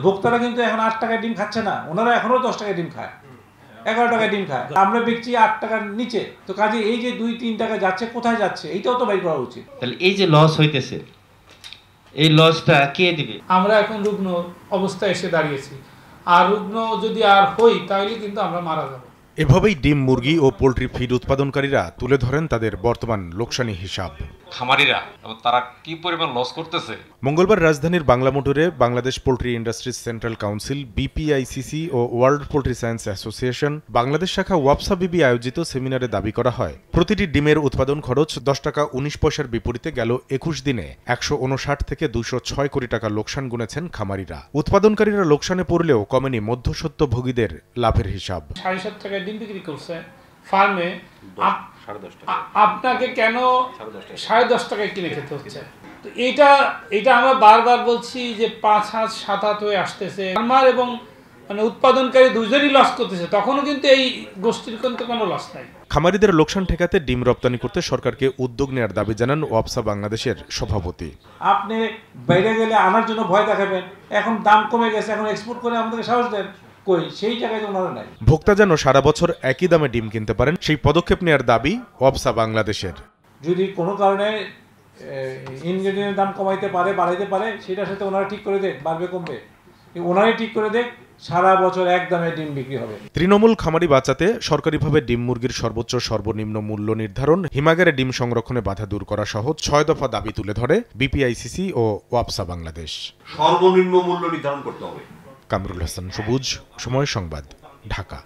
ভোক্তারা কিন্তু এখন 8 টাকায় ডিম খাচ্ছে না, ওনারা এখনো 10 টাকায় ডিম খায়, 11 টাকায় ডিম খায়। আমরা বেচছি 8 টাকার নিচে। তো কাজে এই যে 2-3 টাকা যাচ্ছে, কোথায় যাচ্ছে এইটাও তো বের করা উচিত। তাহলে এই যে লস হইতেছে, এই লসটা কে দিবে? আমরা এখন রুগ্ন অবস্থায় এসে দাঁড়িয়েছি, আর রুগ্ন যদি আর হই তাহলে কিন্তু আমরা মারা যাব। এভাবেই ডিম, মুরগি ও পোল্ট্রি ফিড উৎপাদনকারীরা তুলে ধরেন তাদের বর্তমান লোকসানি হিসাব। খামারিরা তারা কি পরিমাণ লস করতেছে। মঙ্গলবার রাজধানীর বাংলা মোটরে Bangladesh poultry industries central council, BPICC ও world poultry science association Bangladesh শাখা ওয়াপসা বিবি আয়োজিত সেমিনারে দাবি করা হয়, প্রতিটি ডিমের উৎপাদন খরচ 10 টাকা 19 পয়সার বিপরীতে গেল 21 দিনে 159 থেকে 206 কোটি টাকা লোকসান গুনেছেন খামারিরা। উৎপাদনকারীরা লোকসানে পড়লেও কমেনি মধ্যস্বত্বভোগীদের লাভের হিসাব। 7.5 টাকায় ডিম বিক্রি করছে ফার্মে, আপনাকে কেন 10.5 টাকায় কিনে খেতে হচ্ছে? তো এটা আমরা বারবার বলছি যে 5 হাত 7 হাত হয়ে আসতেছে, ফার্মার এবং মানে উৎপাদনকারী দুজনই লস করতেছে, তখনও কিন্তু এই গোষ্ঠীর কিন্তু কোনো লস নাই। খামারিদের লোকসান ঠেকাতে ডিম রপ্তানি করতে সরকারকে উদ্যোগ নেওয়ার দাবি জানান ওয়াপসা বাংলাদেশের সভাপতি। আপনি বাইরে গেলে আনার জন্য ভয় দেখাবেন, এখন দাম কমে গেছে, এখন এক্সপোর্ট করে আমাদেরকে সাহস দেন, কই সেই জায়গায় ওনারা নাই। ভোক্তা যেন সারা বছর একই দামে ডিম কিনতে পারেন, সেই পদক্ষেপ নেওয়ার দাবি ওয়াপসা বাংলাদেশের। যদি কোনো কারণে ইনগ্রেডিয়েন্টের দাম কমাইতে পারে, বাড়াইতে পারে, সেটার সাথে ওনারা ঠিক করে দেখ, বাড়বে কমবে, ওনারাই ঠিক করে দেখ, সারা বছর এক দামে ডিম বিক্রি হবে। তৃণমূল খামারি বাঁচাতে সরকারিভাবে ডিম মুরগির সর্বোচ্চ সর্বনিম্ন মূল্য নির্ধারণ, হিমাগারে ডিম সংরক্ষণে বাধা দূর করা সহ 6 দফা দাবি তুলে ধরে বিপিআইসিসি ও ওয়াপসা বাংলাদেশ। সর্বনিম্ন মূল্য নির্ধারণ করতে হবে। কামরুল হাসান সবুজ, সময় সংবাদ, ঢাকা।